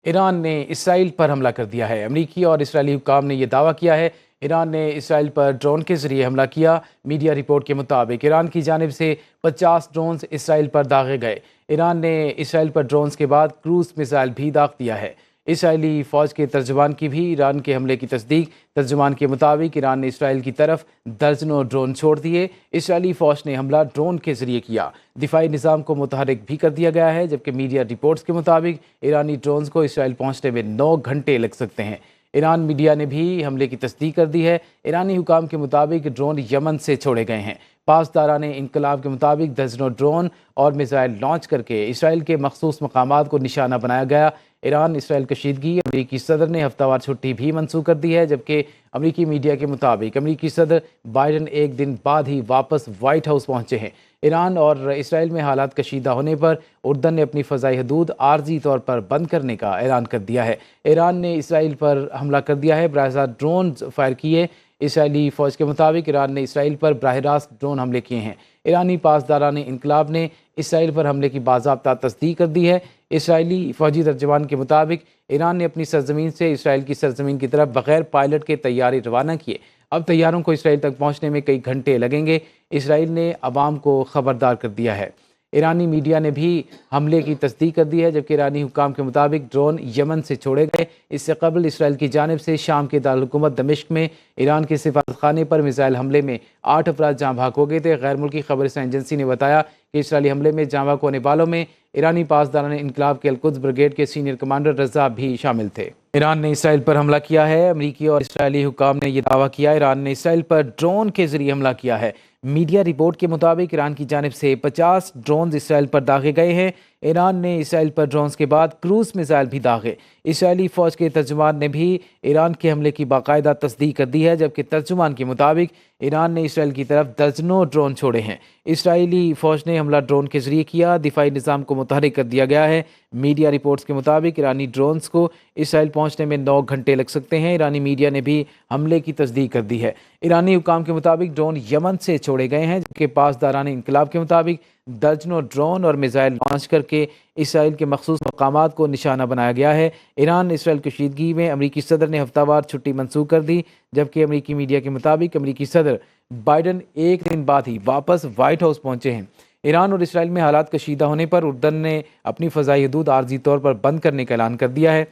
ایران نے اسرائیل پر حملہ کر دیا ہے۔ امریکی اور اسرائیلی حکام نے یہ دعویٰ کیا ہے۔ ایران نے اسرائیل پر ڈرون کے ذریعے حملہ کیا۔ میڈیا رپورٹ کے مطابق ایران کی جانب سے 50 ڈرونز اسرائیل پر داغے گئے۔ ایران نے اسرائیل پر ڈرونز کے بعد کروز میزائل بھی داغ دیا ہے۔ اسرائیلی فوج کے ترجمان کی بھی ایران کے حملے کی تصدیق۔ ترجمان کے مطابق ایران نے اسرائیل کی طرف درجنوں ڈرون چھوڑ دیے۔ اسرائیلی فوج نے حملہ ڈرون کے ذریعے کیا۔ دفاعی نظام کو متحرک بھی کر دیا گیا ہے، جبکہ میڈیا رپورٹس کے مطابق ایرانی ڈرونز کو اسرائیل پہنچنے میں 9 گھنٹے لگ سکتے ہیں۔ ایران میڈیا نے بھی حملے کی تصدیق کر دی ہے۔ ایرانی حکام کے مطابق ڈرون یمن سے چھوڑے گئے ہیں۔ پاسداران انقلاب کے مطابق درجنوں ڈرون اور میزائل لانچ کر کے اسرائیل کے مخصوص مقامات کو نشانہ بنایا گیا۔ ایران اسرائیل کشیدگی۔ امریکی صدر نے ہفتہ وار چھٹی بھی منسوخ کر دی ہے، جبکہ امریکی میڈیا کے مطابق امریکی صدر بائیڈن ایک دن بعد ہی واپس وائٹ ہاؤس پہنچے ہیں۔ ایران اور اسرائیل میں حالات کشیدہ ہونے پر اردن نے اپنی فضائی حدود عارضی طور پر بند کرنے کا اعلان کر دیا ہے۔ ایران نے اسرائیل پر حملہ کر دیا ہے، براہ راست ڈرون فائر کیے۔ اسرائیلی فوج کے مطابق ایران نے اسرائیل پر براہ راست ڈرون حملے کیے ہیں۔ ایرانی پاسداران انقلاب نے اسرائیل پر حملے کی باضابطہ تصدیق کر دی ہے۔ اسرائیلی فوجی ترجمان کے مطابق ایران نے اپنی سرزمین سے اسرائیل کی سرزمین کی طرف بغیر پائلٹ کے طیارے روانہ کیے۔ اب طیاروں کو اسرائیل تک پہنچنے میں کئی گھنٹے لگیں گے۔ اسرائیل نے عوام کو خبردار کر دیا ہے۔ ایرانی میڈیا نے بھی حملے کی تصدیق کر دی ہے، جبکہ ایرانی حکام کے مطابق ڈرون یمن سے چھوڑے گئے۔ اس سے قبل اسرائیل کی جانب سے شام کے دارالحکومت دمشق میں ایران کے سفارت خانے پر میزائل حملے میں 8 افراد جاں بحق ہو گئے تھے۔ غیر ملکی خبر رساں ایجنسی نے بتایا کہ اسرائیلی حملے میں جاں بحق ہونے والوں میں ایرانی پاسداران انقلاب کے القدس بریگیڈ کے سینئر کمانڈر رضا بھی شامل تھے۔ ایران نے اسرائیل پر حملہ کیا ہے۔ امریکی اور اسرائیلی حکام نے یہ دعویٰ کیا ایران نے اسرائیل پر ڈرون کے ذریعے حملہ کیا ہے۔ میڈیا رپورٹ کے مطابق ایران کی جانب سے 50 ڈرونز اسرائیل پر داغے گئے ہیں۔ ایران نے اسرائیل پر ڈرونز کے بعد کروز میزائل بھی داغے۔ اسرائیلی فوج کے ترجمان نے بھی ایران کے حملے کی باقاعدہ تصدیق کر دی ہے، جبکہ ترجمان کے مطابق ایران نے اسرائیل کی طرف درجنوں ڈرون چھوڑے ہیں۔ اسرائیلی فوج نے حملہ ڈرون کے ذریعے کیا۔ دفاعی نظام کو متحرک کر دیا گیا ہے۔ میڈیا رپورٹس کے مطابق ایرانی ڈرونز کو اسرائیل پہنچنے میں 9 گھنٹے لگ سکتے ہیں۔ ایرانی میڈیا نے بھی حملے کی تصدیق کر دی ہے۔ ایرانی حکام کے مطابق ڈرون یمن سے چھوڑے گئے ہیں، جبکہ پاسداران انقلاب کے مطابق درجنوں ڈرون اور میزائل لانچ کر کے اسرائیل کے مخصوص مقامات کو نشانہ بنایا گیا ہے۔ ایران اسرائیل کشیدگی میں امریکی صدر نے ہفتہ وار چھٹی منسوخ کر دی، جبکہ امریکی میڈیا کے مطابق امریکی صدر بائیڈن ایک دن بعد ہی واپس وائٹ ہاؤس پہنچے ہیں۔ ایران اور اسرائیل میں حالات کشیدہ ہونے پر اردن نے اپنی فضائی حدود عارضی طور پر بند کرنے کا اعلان کر دیا ہے۔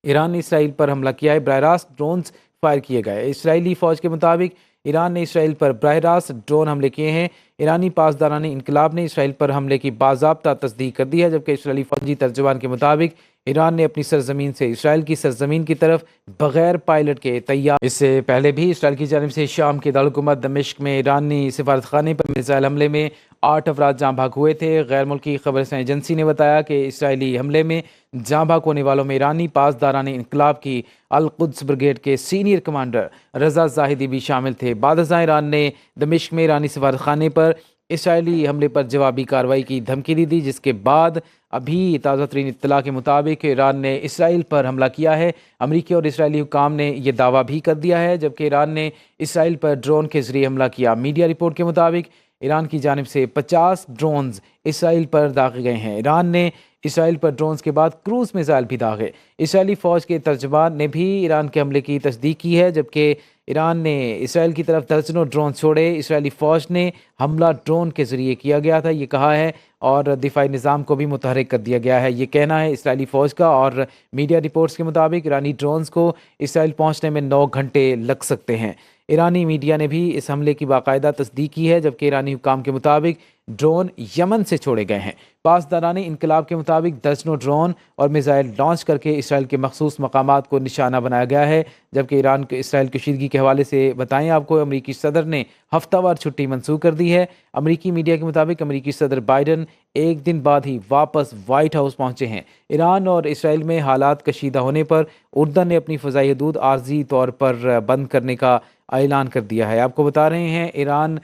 ایران نے اسرائیل پر حملہ کیا ہے، براہ راست ڈرونز فائر کیے گئے۔ اسرائیلی فوج کے مطابق ایران نے اسرائیل پر براہ راست ڈرون حملے کیے ہیں۔ ایرانی پاسداران انقلاب نے اسرائیل پر حملے کی باضابطہ تصدیق کر دی ہے، جبکہ اسرائیلی فوجی ترجمان کے مطابق ایران نے اپنی سرزمین سے اسرائیل کی سرزمین کی طرف بغیر پائلٹ کے طیارے۔ اس سے پہلے بھی اسرائیل کی جانب سے شام کے دارالحکومت دمشق میں ایرانی سفارت خانے پر میزائل حملے میں 8 افراد جاں بحق ہوئے تھے۔ غیر ملکی خبر رساں ایجنسی نے بتایا کہ اسرائیلی حملے میں جاں بحق ہونے والوں میں ایرانی پاسداران انقلاب کی القدس بریگیڈ کے سینئر کمانڈر رضا زاہدی بھی شامل تھے۔ بعد ازاں ایران نے دمشق میں ایرانی سفارت خانے پر اسرائیلی حملے پر جوابی کارروائی کی دھمکی دی، جس کے بعد ابھی تازہ ترین اطلاع کے مطابق ایران نے اسرائیل پر حملہ کیا ہے۔ امریکی اور اسرائیلی حکام نے یہ دعویٰ بھی کر دیا ہے، جبکہ ایران نے اسرائیل پر ڈرون کے ذریعے حملہ کیا۔ میڈیا رپورٹ کے مطابق ایران کی جانب سے 50 ڈرونز اسرائیل پر داغے گئے ہیں۔ ایران نے اسرائیل پر ڈرونز کے بعد کروز میزائل بھی داغے۔ اسرائیلی فوج کے ترجمان نے بھی ایران کے حملے کی تصدیق کی ہے، جبکہ ایران نے اسرائیل کی طرف درجنوں ڈرون چھوڑے۔ اسرائیلی فوج نے حملہ ڈرون کے ذریعے کیا گیا تھا، یہ کہا ہے، اور دفاعی نظام کو بھی متحرک کر دیا گیا ہے، یہ کہنا ہے اسرائیلی فوج کا۔ اور میڈیا رپورٹس کے مطابق ایرانی ڈرونز کو اسرائیل پہنچنے میں 9 گھنٹے لگ سکتے ہیں۔ ایرانی میڈیا نے بھی اس حملے کی باقاعدہ تصدیق کی ہے، جبکہ ایرانی حکام کے مطابق ڈرون یمن سے چھوڑے گئے ہیں۔ پاسداران انقلاب کے مطابق درجنوں ڈرون اور میزائل لانچ کر کے اسرائیل کے مخصوص مقامات کو نشانہ بنایا گیا ہے۔ جبکہ ایران کے اسرائیل کشیدگی کے حوالے سے بتائیں آپ کو، امریکی صدر نے ہفتہ وار چھٹی منسوخ کر دی ہے۔ امریکی میڈیا کے مطابق امریکی صدر بائیڈن ایک دن بعد ہی واپس وائٹ ہاؤس پہنچے ہیں۔ ایران اور اسرائیل میں حالات کشیدہ ہونے پر اردن نے اپنی فضائی حدود عارضی طور پر بند کرنے کا اعلان کر دیا ہے۔ آپ کو بتا رہے ہیں ایران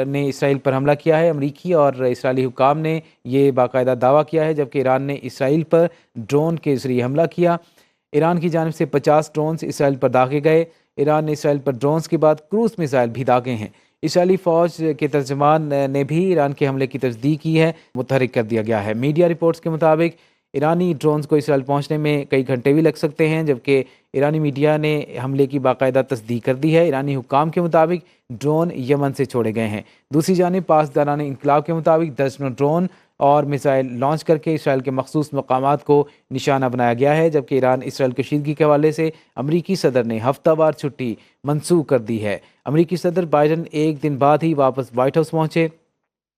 نے اسرائیل پر حملہ کیا ہے۔ امریکی اور اسرائیلی حکام نے یہ باقاعدہ دعویٰ کیا ہے، جبکہ ایران نے اسرائیل پر ڈرون کے ذریعے حملہ کیا۔ ایران کی جانب سے 50 ڈرونز اسرائیل پر داغے گئے۔ ایران نے اسرائیل پر ڈرونز کے بعد کروز میزائل بھی داغے ہیں۔ اسرائیلی فوج کے ترجمان نے بھی ایران کے حملے کی تصدیق کی ہے، متحرک کر دیا گیا ہے۔ میڈیا رپورٹس کے مطابق ईरानी ड्रोन्स को इसराइल पहुंचने में कई घंटे भी लग सकते हैं, जबकि ईरानी मीडिया ने हमले की बाकायदा तस्दीक कर दी है। ईरानी हुक्काम के मुताबिक ड्रोन यमन से छोड़े गए हैं। दूसरी जानिब पासदारान इनकलाब के मुताबिक दर्जनों ड्रोन और मिसाइल लॉन्च करके इसराइल के मखसूस मकामात को निशाना बनाया गया है, जबकि ईरान इसराइल कशीदगी के हवाले से अमरीकी सदर ने हफ्तावार छुट्टी मनसूख कर दी है। अमरीकी सदर बाइडन एक दिन बाद ही वापस वाइट हाउस पहुंचे।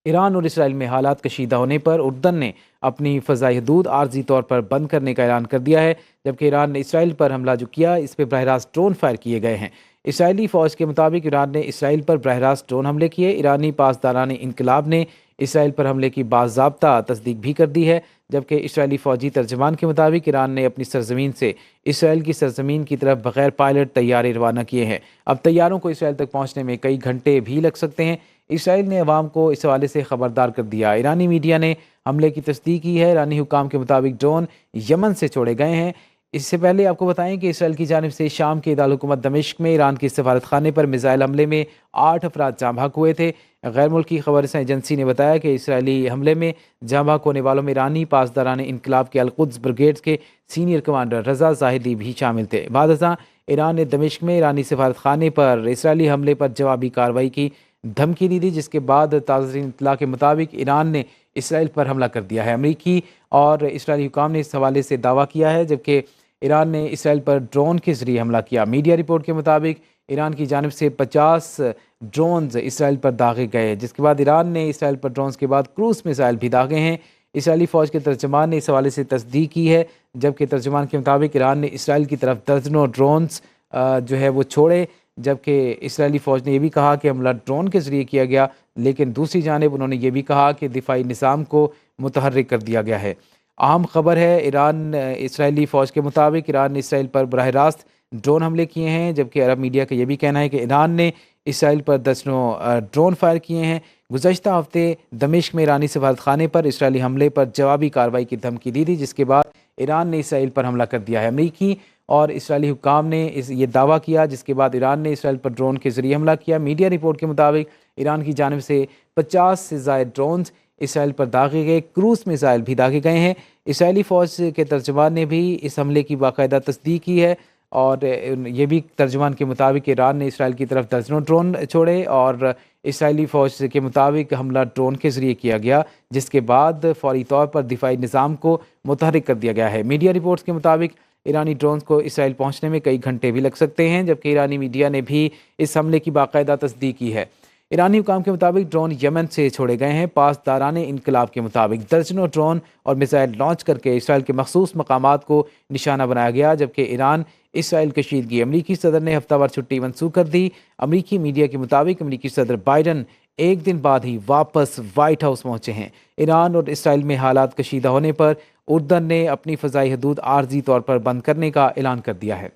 ईरान और इसराइल में हालात कशीदा होने पर उर्दन ने अपनी फ़ज़ाई हदूद आर्जी तौर पर बंद करने का ऐलान कर दिया है, जबकि ईरान ने इसराइल पर हमला जो किया इस पर बरह रास्त ड्रोन फायर किए गए हैं। इसराइली फ़ौज के मुताबिक ईरान ने इसराइल पर बरह रास्त ड्रोन हमले किए। ईरानी पासदारान इनकलाब ने इसराइल पर हमले की बाज़ाब्ता तस्दीक भी कर दी है, जबकि इसराइली फ़ौजी तर्जमान के मुताबिक ईरान ने अपनी सरजमीन से इसराइल की सरजमीन की तरफ बग़ैर पायलट तैयारे रवाना किए हैं। अब तैयारों को इसराइल तक पहुँचने में कई घंटे भी लग सकते हैं। इसराइल ने अवाम को इस हवाले से खबरदार कर दिया। ईरानी मीडिया ने हमले की तस्दीक की है। ईरानी हुक्काम के मुताबिक ड्रोन यमन से छोड़े गए हैं। इससे पहले आपको बताएं कि इसराइल की जानिब से शाम के दारुल हुकूमत दमिश्क में ईरान के सफारत खाने पर मिसाइल हमले में 8 अफराद जाँ बहक हुए थे। गैर मुल्की खबर एजेंसी ने बताया कि इसराइली हमले में जाँ बहक होने वालों में ईरानी पासदारान इनकलाब के अल-कुद्स ब्रिगेड्स के सीनियर कमांडर रज़ा ज़ाहिदी भी शामिल थे। बाद अज़ां ईरान ने दमिश्क में ईरानी सफारत खाने पर इसराइली हमले पर जवाबी कार्रवाई की धमकी दी थी, जिसके बाद ताज़ा इत्तला के मुताबिक ईरान ने इसराइल पर हमला कर दिया है। अमरीकी और इसराइली हुकाम ने इस हवाले से दावा किया है, जबकि ईरान ने इसराइल पर ड्रोन के ज़रिए हमला किया। मीडिया रिपोर्ट के मुताबिक ईरान की जानिब से 50 ड्रोन्स इसराइल पर दागे गए, जिसके बाद ईरान ने इसराइल पर ड्रोन्स के बाद क्रूज़ मिसाइल भी दागे हैं। इसराइली फ़ौज के तर्जमान ने इस हवाले से तस्दीक की है, जबकि तर्जमान के मुताबिक ईरान ने इसराइल की तरफ दर्जनों ड्रोन्स जो है वो छोड़े, जबकि इसराइली फ़ौज ने यह भी कहा कि हमला ड्रोन के ज़रिए किया गया, लेकिन दूसरी जानिब उन्होंने ये भी कहा कि दिफाई निज़ाम को मुतहर्रिक कर दिया गया है। अहम खबर है, इसराइली फ़ौज के मुताबिक ईरान ने इसराइल पर बराह रास्त ड्रोन हमले किए हैं, जबकि अरब मीडिया का यह भी कहना है कि ईरान ने इसराइल पर दर्जनों ड्रोन फायर किए हैं। गुज़श्ता हफ्ते दमिश्क में ईरानी सफारत खाने पर इसराइली हमले पर जवाबी कार्रवाई की धमकी दी थी, जिसके बाद ईरान ने इसराइल पर हमला कर दिया है। अमरीकी और इसराइली हुक्काम ने ये दावा किया, जिसके बाद ईरान ने इसराइल पर ड्रोन के ज़रिए हमला किया। मीडिया रिपोर्ट के मुताबिक ईरान की जानिब से 50 से ज़ायद ड्रोन्स इसराइल पर दागे गए, क्रूज़ मिसाइल भी दागे गए हैं। इसराइली फ़ौज के तर्जमान ने भी इस हमले की बाकायदा तस्दीक की है, और ये भी तर्जमान के मुताबिक ईरान ने इसराइल की तरफ दर्जनों ड्रोन छोड़े और इसराइली फ़ौज के मुताबिक हमला ड्रोन के ज़रिए किया गया, जिसके बाद फौरी तौर पर दिफाई निज़ाम को मुतहर्रिक कर दिया गया है। मीडिया रिपोर्ट्स के मुताबिक ईरानी ड्रोन्स को इसराइल पहुंचने में कई घंटे भी लग सकते हैं, जबकि ईरानी मीडिया ने भी इस हमले की बाकायदा तस्दीक की है। ईरानी हुकाम के मुताबिक ड्रोन यमन से छोड़े गए हैं। पासदारान इनकलाब के मुताबिक दर्जनों ड्रोन और मिसाइल लॉन्च करके इसराइल के मखसूस मकामात को निशाना बनाया गया, जबकि ईरान इसराइल कशीदगी। अमरीकी सदर ने हफ्तावार छुट्टी मनसूख कर दी। अमरीकी मीडिया के मुताबिक अमरीकी सदर बाइडन एक दिन बाद ही वापस वाइट हाउस पहुंचे हैं। ईरान और इसराइल में हालात कशीदा होने पर उर्दन ने अपनी फ़ज़ाई हदूद आर्जी तौर पर बंद करने का ऐलान कर दिया है।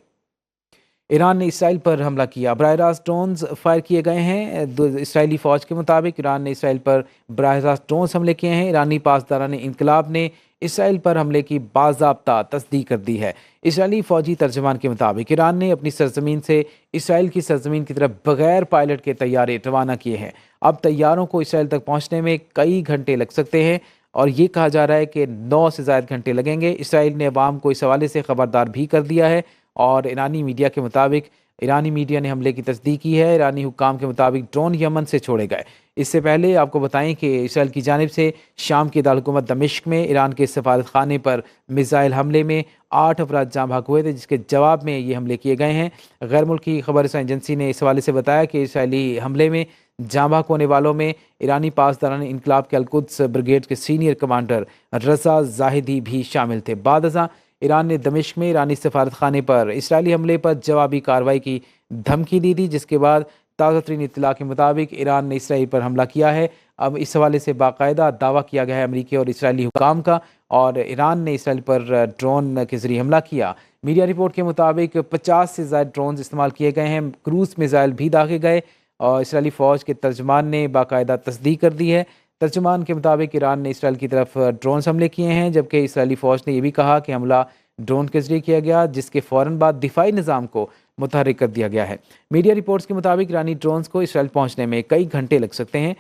ईरान ने इसराइल पर हमला किया, बराह रास्त ड्रोन्स फायर किए गए हैं। इसराइली फ़ौज के मुताबिक ईरान ने इसराइल पर बराह रास्त ड्रोन्स हमले किए हैं। ईरानी पासदारान इनकलाब ने इसराइल पर हमले की बाज़ाब्ता तस्दीक कर दी है। इसराइली फ़ौजी तर्जमान के मुताबिक ईरान ने अपनी सरजमीन से इसराइल की सरजमीन की तरफ बग़ैर पायलट के तैयारे रवाना किए हैं। अब तैयारों को इसराइल तक पहुँचने में कई घंटे लग सकते हैं, और ये कहा जा रहा है कि 9 से ज़ायद घंटे लगेंगे। इसराइल ने अवाम को इस हवाले से ख़बरदार भी कर दिया है, और ईरानी मीडिया के मुताबिक ईरानी मीडिया ने हमले की तस्दीक की है। ईरानी हुक्काम के मुताबिक ड्रोन यमन से छोड़े गए। इससे पहले आपको बताएं कि इसराइल की जानिब से शाम की दारुल हुकूमत दमिश्क में ईरान के सफारत खाने पर मिसाइल हमले में 8 अफराद जाँ बहक हुए थे, जिसके जवाब में ये हमले किए गए हैं। गैर मुल्की खबर एजेंसी ने इस हवाले से बताया कि इसराइली हमले में जाँ बहक होने वालों में ईरानी पासदारान इनकलाब के अल-कुद्स ब्रिगेड के सीनियर कमांडर रज़ा ज़ाहिदी भी शामिल थे। बाद अज़ां ईरान ने दमिश्क में ईरानी सफारत खाने पर इसराइली हमले पर जवाबी कार्रवाई की धमकी दी थी, जिसके बाद ताज़ा तरीन इत्तला के मुताबिक ईरान ने इसराइल पर हमला किया है। अब इस हवाले से बाकायदा दावा किया गया है अमरीकी और इसराइली हुकाम का, और ईरान ने इसराइल पर ड्रोन के ज़रिए हमला किया। मीडिया रिपोर्ट के मुताबिक 50 से ज़ायद ड्रोन इस्तेमाल किए गए हैं, क्रूज़ मिसाइल भी दागे गए, और इसराइली फ़ौज के तर्जमान ने बाकायदा तस्दीक कर दी है। तर्जमान के मुताबिक ईरान ने इसराइल की तरफ ड्रोन हमले किए हैं, जबकि इसराइली फ़ौज ने यह भी कहा कि हमला ड्रोन के जरिए किया गया, जिसके फ़ौरन बाद दिफाई निज़ाम को मुतहर्रिक कर दिया गया है। मीडिया रिपोर्ट्स के मुताबिक ईरानी ड्रोन्स को इसराइल पहुंचने में कई घंटे लग सकते हैं।